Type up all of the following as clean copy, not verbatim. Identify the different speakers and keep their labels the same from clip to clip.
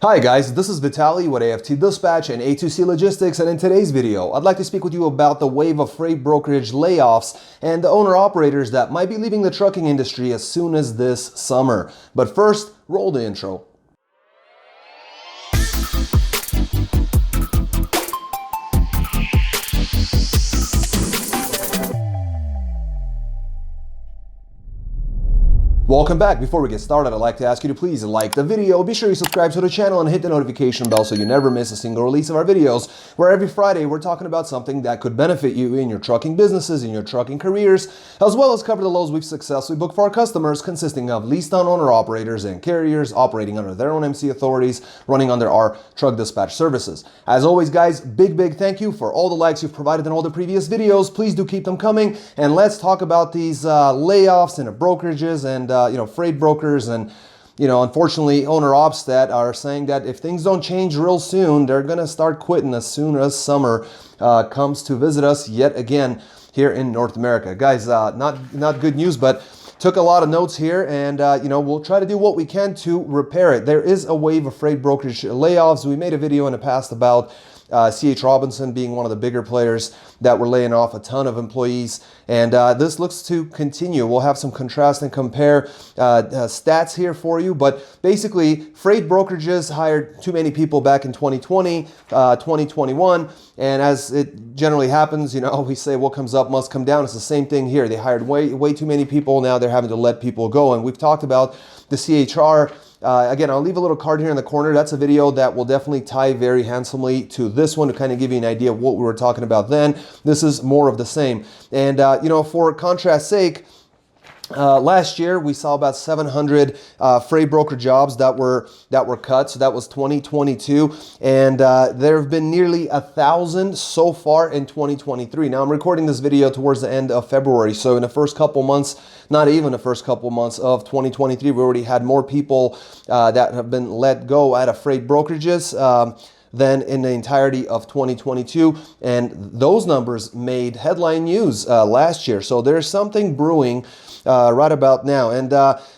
Speaker 1: Hi guys, this is Vitaly with AFT Dispatch and A2C Logistics, and in today's video, I'd like to speak with you about the wave of freight brokerage layoffs and the owner-operators that might be leaving the trucking industry as soon as this summer. But first, roll the intro. Welcome back. Before we get started, I'd like to ask you to please like the video, be sure you subscribe to the channel and hit the notification bell so you never miss a single release of our videos, where every Friday we're talking about something that could benefit you in your trucking businesses, in your trucking careers, as well as cover the loads we've successfully booked for our customers, consisting of leased-on owner-operators and carriers operating under their own MC authorities, running under our truck dispatch services. As always, guys, big thank you for all the likes you've provided in all the previous videos. Please do keep them coming, and let's talk about these layoffs and brokerages and freight brokers and, unfortunately, owner ops that are saying that if things don't change real soon, they're going to start quitting as soon as summer comes to visit us yet again here in North America. Guys, not good news, but took a lot of notes here, and we'll try to do what we can to repair it. There is a wave of freight brokerage layoffs. We made a video in the past about C.H. Robinson being one of the bigger players that were laying off a ton of employees, and this looks to continue. We'll have some contrast and compare stats here for you, but basically freight brokerages hired too many people back in 2020, 2021, and as it generally happens, we say what comes up must come down. It's the same thing here. They hired way too many people. Now they're having to let people go, and we've talked about the CHR. Again, I'll leave a little card here in the corner. That's a video that will definitely tie very handsomely to this one to kind of give you an idea of what we were talking about then. This is more of the same. And, for contrast's sake, last year we saw about 700 freight broker jobs that were cut. So that was 2022, and there have been nearly 1,000 so far in 2023. Now I'm recording this video towards the end of February, so in the first couple months, not even the first couple months of 2023, we already had more people that have been let go out of freight brokerages than in the entirety of 2022, and those numbers made headline news last year. So there's something brewing right about now. And,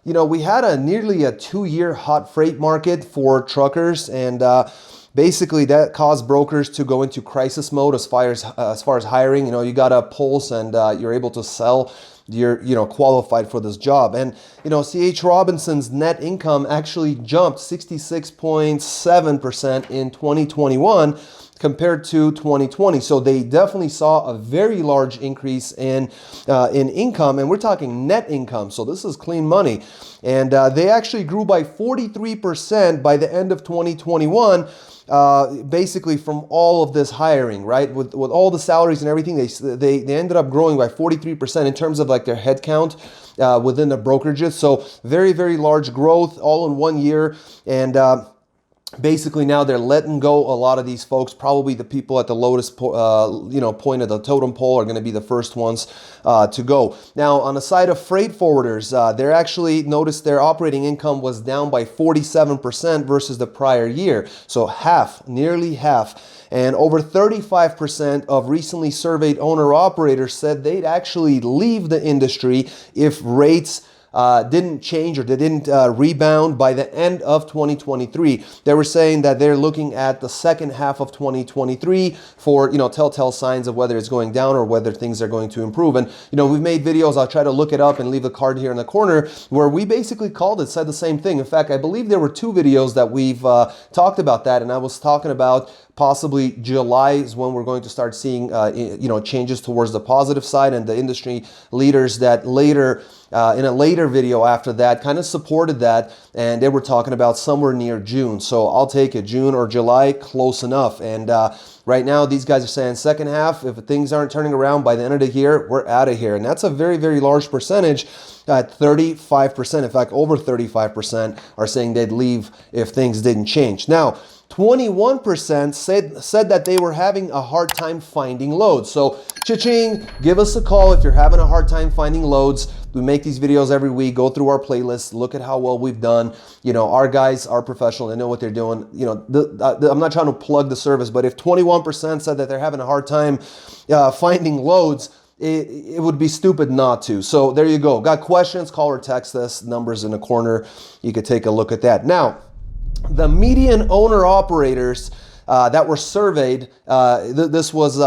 Speaker 1: we had nearly a 2-year hot freight market for truckers, and basically that caused brokers to go into crisis mode as far as hiring. You got a pulse, and you're able to sell. You're qualified for this job. And, C.H. Robinson's net income actually jumped 66.7% in 2021 compared to 2020. So they definitely saw a very large increase in income, and we're talking net income. So this is clean money. And they actually grew by 43% by the end of 2021. Basically from all of this hiring, right? With all the salaries and everything, they ended up growing by 43% in terms of like their head count within the brokerages. So very large growth all in 1 year. And basically now they're letting go a lot of these folks. Probably the people at the lowest point of the totem pole are going to be the first ones to go. Now on the side of freight forwarders, they're actually noticed their operating income was down by 47% versus the prior year. So nearly half. And over 35% of recently surveyed owner-operators said they'd actually leave the industry if rates didn't change or they didn't rebound by the end of 2023. They were saying that they're looking at the second half of 2023 for, telltale signs of whether it's going down or whether things are going to improve. And, we've made videos, I'll try to look it up and leave the card here in the corner, where we basically said the same thing. In fact, I believe there were 2 videos that we've talked about that, and I was talking about possibly July is when we're going to start seeing, changes towards the positive side, and the industry leaders that later, in a later video after that, kind of supported that, and they were talking about somewhere near June. So I'll take it, June or July, close enough. And right now, these guys are saying second half, if things aren't turning around by the end of the year, we're out of here. And that's a very large percentage. 35%, in fact, over 35% are saying they'd leave if things didn't change. Now, 21% said that they were having a hard time finding loads. So, cha-ching, give us a call if you're having a hard time finding loads. We make these videos every week, go through our playlist, look at how well we've done. Our guys are professional, they know what they're doing. I'm not trying to plug the service, but if 21% said that they're having a hard time finding loads, it would be stupid not to. So there you go. Got questions? Call or text us. Numbers in the corner. You could take a look at that. Now, the median owner operators that were surveyed, this was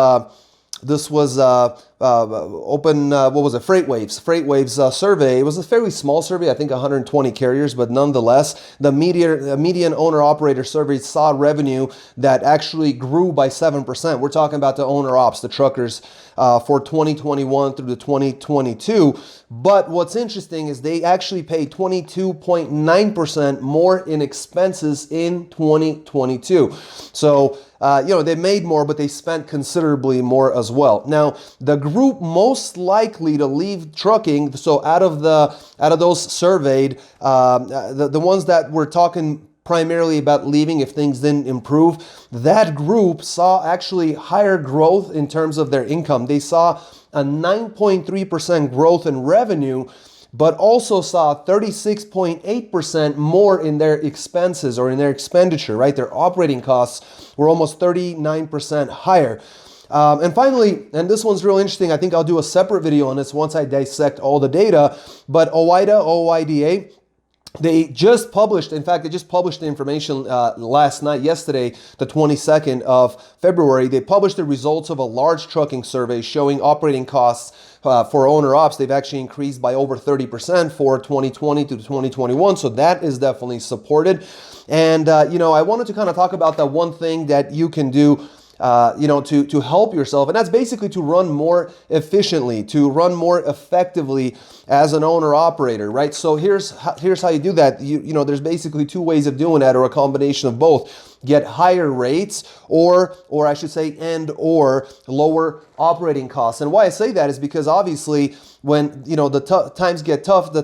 Speaker 1: open, what was it, FreightWaves survey. It was a fairly small survey, I think 120 carriers, but nonetheless, the median owner operator survey saw revenue that actually grew by 7%. We're talking about the owner ops, the truckers, for 2021 through to 2022. But what's interesting is they actually paid 22.9% more in expenses in 2022. So, they made more, but they spent considerably more as well. Now, the group most likely to leave trucking, so out of those surveyed, the ones that we're talking primarily about leaving if things didn't improve, that group saw actually higher growth in terms of their income. They saw a 9.3% growth in revenue, but also saw 36.8% more in their expenses or in their expenditure, right? Their operating costs were almost 39% higher. And finally, and this one's real interesting, I think I'll do a separate video on this once I dissect all the data, but OIDA, they just published the information last night, yesterday, the 22nd of February. They published the results of a large trucking survey showing operating costs for owner ops. They've actually increased by over 30% for 2020 to 2021. So that is definitely supported. And, I wanted to kind of talk about that one thing that you can do to help yourself. And that's basically to run more efficiently, to run more effectively as an owner operator, right? So here's how you do that. There's basically two ways of doing that, or a combination of both. Get higher rates or I should say, or lower operating costs. And why I say that is because obviously when, the times get tough,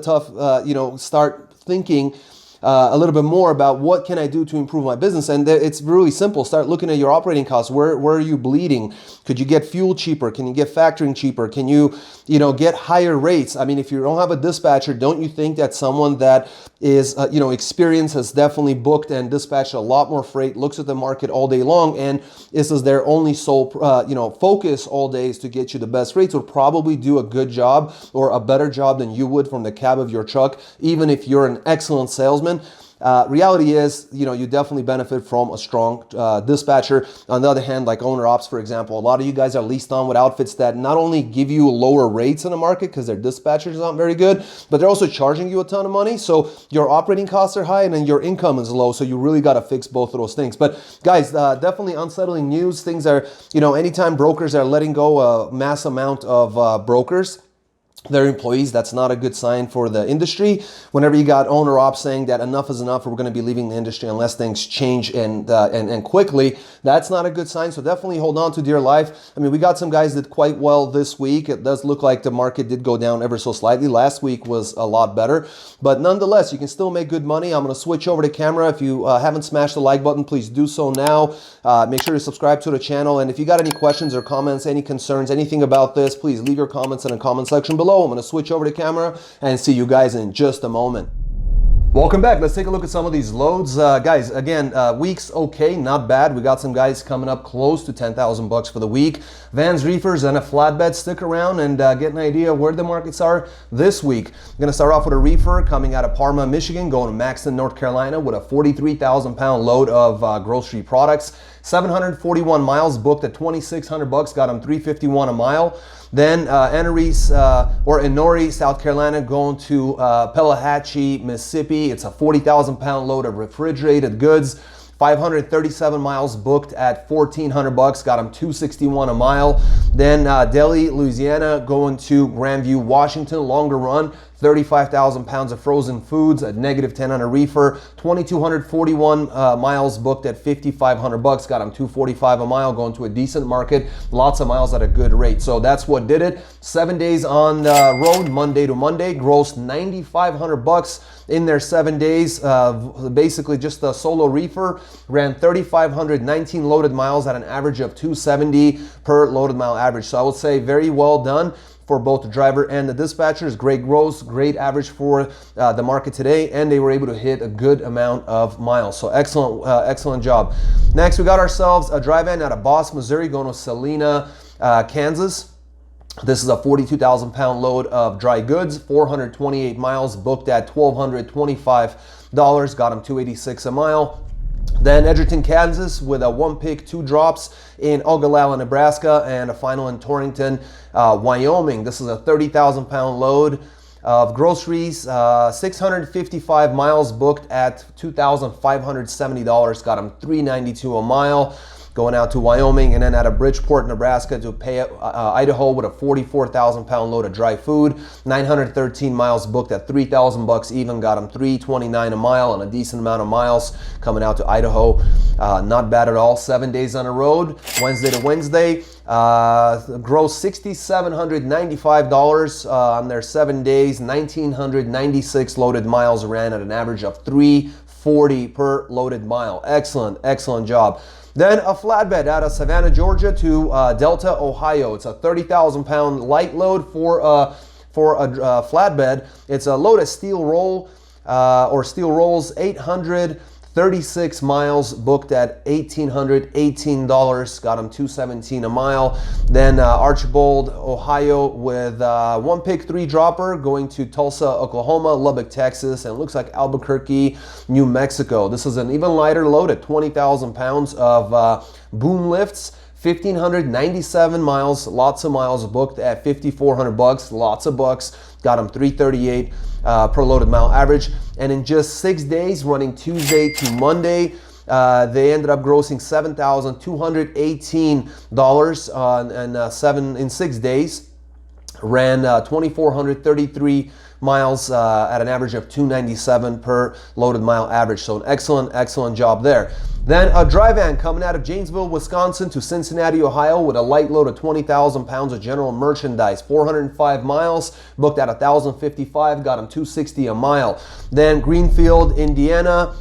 Speaker 1: start thinking a little bit more about what can I do to improve my business. And it's really simple. Start looking at your operating costs. Where are you bleeding? Could you get fuel cheaper? Can you get factoring cheaper? Can you, get higher rates? I mean, if you don't have a dispatcher, don't you think that someone that is, experienced, has definitely booked and dispatched a lot more freight, looks at the market all day long, and this is their only sole, focus all day is to get you the best rates, would probably do a good job or a better job than you would from the cab of your truck, even if you're an excellent salesman. Reality is, you definitely benefit from a strong dispatcher. On the other hand, like owner ops, for example, a lot of you guys are leased on with outfits that not only give you lower rates in the market because their dispatchers aren't very good, but they're also charging you a ton of money. So your operating costs are high and then your income is low. So you really got to fix both of those things. But guys, definitely unsettling news. Things are, anytime brokers are letting go a mass amount of brokers, their employees, that's not a good sign for the industry. Whenever you got owner ops saying that enough is enough, we're going to be leaving the industry unless things change and quickly, that's not a good sign. So definitely hold on to dear life. I mean, we got some guys that did quite well this week. It does look like the market did go down ever so slightly. Last week was a lot better, but nonetheless, you can still make good money. I'm going to switch over to camera. If you haven't smashed the like button, please do so now. Make sure to subscribe to the channel. And if you got any questions or comments, any concerns, anything about this, please leave your comments in the comment section below. I'm going to switch over to camera and see you guys in just a moment. Welcome back. Let's take a look at some of these loads. Guys, again, week's okay, not bad. We got some guys coming up close to 10,000 bucks for the week. Vans, reefers, and a flatbed. Stick around and get an idea where the markets are this week. I'm going to start off with a reefer coming out of Parma, Michigan, going to Maxton, North Carolina with a 43,000 pound load of grocery products. 741 miles booked at 2,600 bucks, got them 351 a mile. Then Inori, South Carolina, going to Pelahatchie, Mississippi. It's a 40,000 pound load of refrigerated goods. 537 miles booked at 1,400 bucks, got them 261 a mile. Then Delhi, Louisiana, going to Grandview, Washington, longer run. 35,000 pounds of frozen foods at -10 on a reefer. 2,241 miles booked at 5,500 bucks, got them 245 a mile, going to a decent market. Lots of miles at a good rate. So that's what did it. 7 days on the road, Monday to Monday, grossed 9,500 bucks in their 7 days. Basically just a solo reefer, ran 3,519 loaded miles at an average of 270 per loaded mile average. So I would say very well done for both the driver and the dispatchers. Great gross, great average for the market today, and they were able to hit a good amount of miles. So excellent job. Next, we got ourselves a dry van out of Boss, Missouri, going to Salina, Kansas. This is a 42,000 pound load of dry goods, 428 miles booked at 1,225 got him $2.86 a mile. Then Edgerton, Kansas, with a 1 pick, 2 drops in Ogallala, Nebraska, and a final in Torrington, Wyoming. This is a 30,000-pound load of groceries, 655 miles booked at $2,570, got him $3.92 a mile. Going out to Wyoming, and then out of Bridgeport, Nebraska to Idaho with a 44,000-pound load of dry food. 913 miles booked at $3,000 even, got him $3.29 a mile, and a decent amount of miles coming out to Idaho. Not bad at all. 7 days on the road, Wednesday to Wednesday. Gross $6,795 on their 7 days. 1,996 loaded miles ran at an average of $3.40 per loaded mile. Excellent job. Then a flatbed out of Savannah, Georgia to Delta, Ohio. It's a 30,000-pound light load for a flatbed. It's a load of steel roll or steel rolls, 836 miles booked at $1,818, got them $2.17 a mile. Then Archbold, Ohio with 1 pick, 3 dropper going to Tulsa, Oklahoma, Lubbock, Texas, and it looks like Albuquerque, New Mexico. This is an even lighter load at 20,000 pounds of boom lifts. 1,597 miles, lots of miles booked at $5,400, lots of bucks, got them $338 per loaded mile average. And in just 6 days, running Tuesday to Monday, they ended up grossing $7,218 in 6 days. Ran 2,433 miles at an average of $297 per loaded mile average. So an excellent job there. Then a dry van coming out of Janesville, Wisconsin to Cincinnati, Ohio with a light load of 20,000 pounds of general merchandise. 405 miles, booked at $1,055, got him $260 a mile. Then Greenfield, Indiana,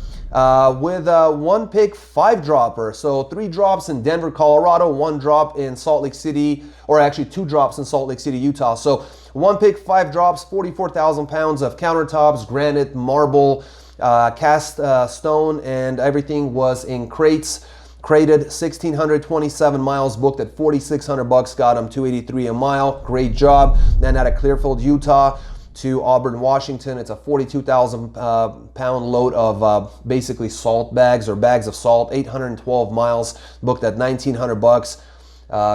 Speaker 1: with a 1 pick, 5 dropper. So 3 drops in Denver, Colorado, 1 drop in Salt Lake City, or actually 2 drops in Salt Lake City, Utah. So 1 pick, 5 drops, 44,000 pounds of countertops, granite, marble, cast stone, and everything was in crates. Crated, 1,627 miles booked at $4,600, got him $283 a mile. Great job. Then out of Clearfield, Utah to Auburn, Washington, it's a 42,000 pound load of basically salt bags or bags of salt. 812 miles booked at $1,900.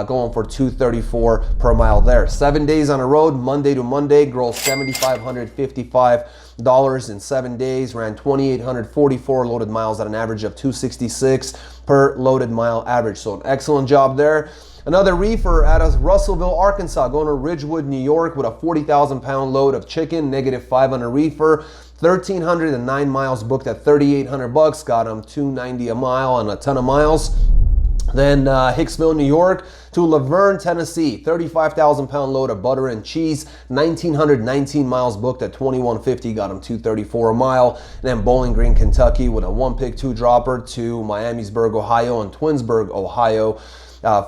Speaker 1: Going for $234 per mile there. 7 days on the road, Monday to Monday, grossed $7,555 in 7 days, ran 2,844 loaded miles at an average of $266 per loaded mile average. So an excellent job there. Another reefer out of Russellville, Arkansas, going to Ridgewood, New York with a 40,000 pound load of chicken, -5 on a reefer. 1,309 miles booked at $3,800, got him $290 a mile and a ton of miles. Then Hicksville, New York to Laverne, Tennessee, 35,000 pound load of butter and cheese, 1,919 miles booked at $2,150, got him $234 a mile. And then Bowling Green, Kentucky with a 1 pick, 2 dropper to Miamisburg, Ohio and Twinsburg, Ohio.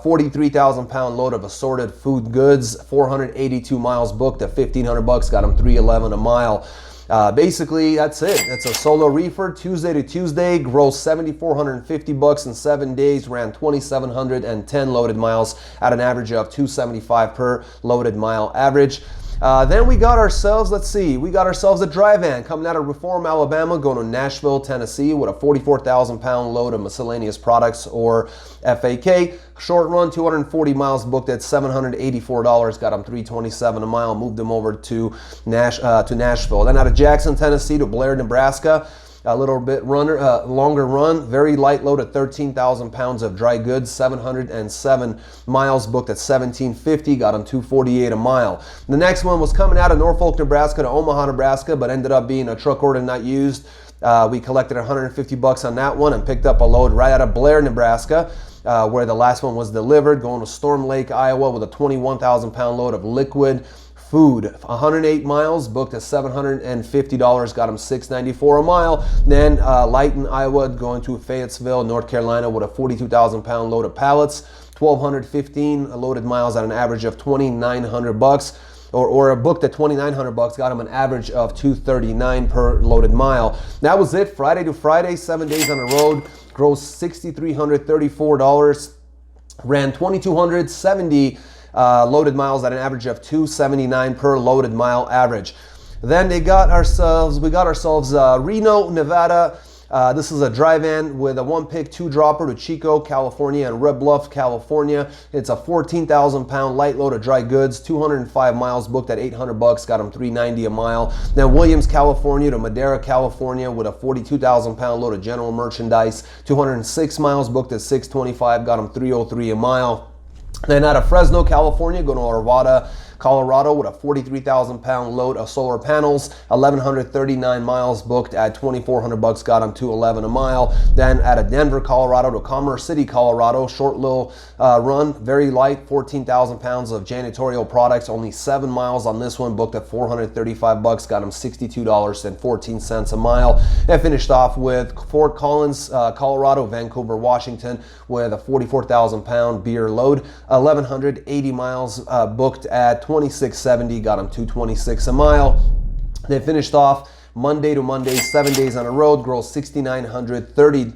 Speaker 1: 43,000 pound load of assorted food goods, 482 miles booked at $1,500, got him $311 a mile. Basically, that's it. It's a solo reefer, Tuesday to Tuesday, grossed $7,450 in 7 days, ran 2,710 loaded miles at an average of $275 per loaded mile average. Then we got ourselves, we got ourselves a dry van coming out of Reform, Alabama, going to Nashville, Tennessee with a 44,000 pound load of miscellaneous products or FAK. Short run, 240 miles booked at $784, got him $327 a mile, moved him over to Nashville. Then out of Jackson, Tennessee to Blair, Nebraska. A little bit longer run, very light load at 13,000 pounds of dry goods, 707 miles booked at $1,750, got him $248 a mile. The next one was coming out of Norfolk, Nebraska to Omaha, Nebraska, but ended up being a truck order not used. We collected $150 on that one and picked up a load right out of Blair, Nebraska, where the last one was delivered, going to Storm Lake, Iowa with a 21,000 pound load of liquid food. 108 miles booked at $750, got him $694 a mile. Then Lighton, Iowa, going to Fayetteville, North Carolina with a 42,000 pound load of pallets. 1,215 loaded miles at an average of $2,900, or booked at $2,900, got him an average of $239 per loaded mile. That was it. Friday to Friday, 7 days on the road, grossed $6,334, ran 2,270 loaded miles at an average of $279 per loaded mile average. Then we got ourselves Reno, Nevada. This is a dry van with a 1-pick 2-dropper to Chico, California and Red Bluff, California. It's a 14,000-pound light load of dry goods, 205 miles, booked at $800, got them $390 a mile. Then Williams, California to Madera, California with a 42,000-pound load of general merchandise, 206 miles, booked at $625, got them $303 a mile. Then out of Fresno, California, go to Arvada, Colorado with a 43,000-pound load of solar panels, 1,139 miles, booked at $2,400, got them $211 a mile. Then out of Denver, Colorado to Commerce City, Colorado, short little run, very light, 14,000 pounds of janitorial products, only 7 miles on this one, booked at $435, got them $62.14 a mile. And finished off with Fort Collins, Colorado, Vancouver, Washington with a 44,000-pound beer load, 1,180 miles, booked at $26.70, got them $226 a mile. They finished off Monday to Monday, 7 days on the road, grossed $6,930,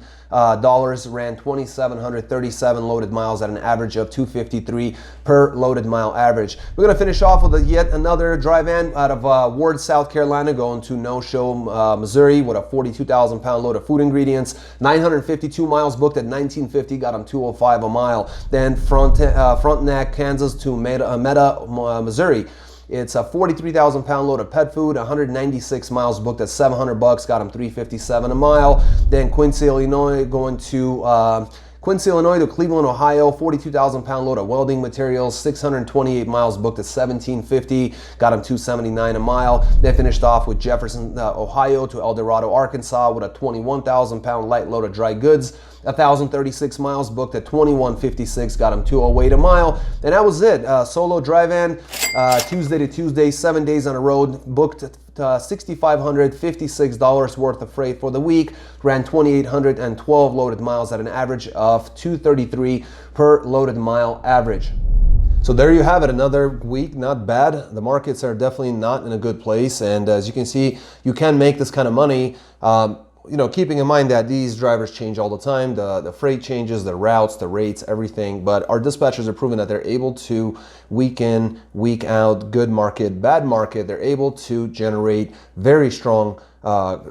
Speaker 1: ran 2,737 loaded miles at an average of $253 per loaded mile average. We're going to finish off with yet another dry van out of Ward, South Carolina, going to No-Show, Missouri with a 42,000-pound load of food ingredients, 952 miles, booked at $19.50, got them $205 a mile. Then Frontenac, Kansas to Meta, Missouri. It's a 43,000-pound load of pet food, 196 miles, booked at $700, got them $357 a mile. Then Quincy, Illinois, going to Quincy, Illinois to Cleveland, Ohio, 42,000-pound load of welding materials, 628 miles, booked at $17.50, got them $279 a mile. They finished off with Jefferson, Ohio to El Dorado, Arkansas with a 21,000-pound light load of dry goods, 1,036 miles, booked at $21.56, got them $208 a mile. And that was it. Solo dry van, Tuesday to Tuesday, 7 days on the road, booked $6,556 worth of freight for the week, ran 2,812 loaded miles at an average of $233 per loaded mile average. So there you have it, another week, not bad. The markets are definitely not in a good place, and as you can see, you can make this kind of money. You know, keeping in mind that these drivers change all the time, the freight changes, the routes, the rates, everything, but our dispatchers are proving that they're able to, week in, week out, good market, bad market, they're able to generate very strong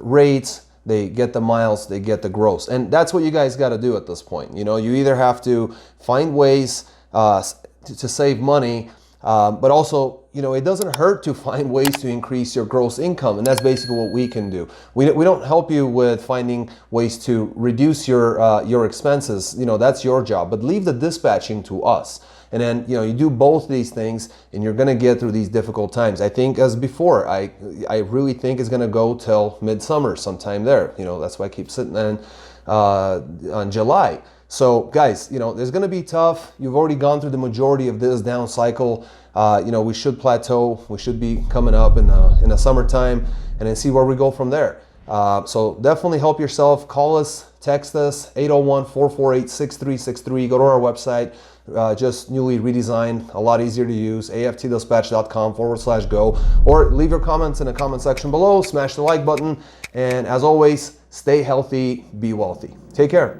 Speaker 1: rates. They get the miles, they get the gross, and that's what you guys got to do at this point. You know, you either have to find ways to save money, but also, you know, it doesn't hurt to find ways to increase your gross income, and that's basically what we can do. We don't help you with finding ways to reduce your expenses. You know, that's your job, but leave the dispatching to us. And then, you know, you do both these things and you're going to get through these difficult times. I think, as before, I really think it's going to go till midsummer sometime there. You know, that's why I keep sitting on July. So guys, you know, there's going to be tough. You've already gone through the majority of this down cycle. You know, we should plateau. We should be coming up in the summertime, and then see where we go from there. So definitely help yourself. Call us, text us, 801-448-6363. Go to our website, just newly redesigned, a lot easier to use, aftdispatch.com/go, or leave your comments in the comment section below. Smash the like button, and as always, stay healthy, be wealthy. Take care.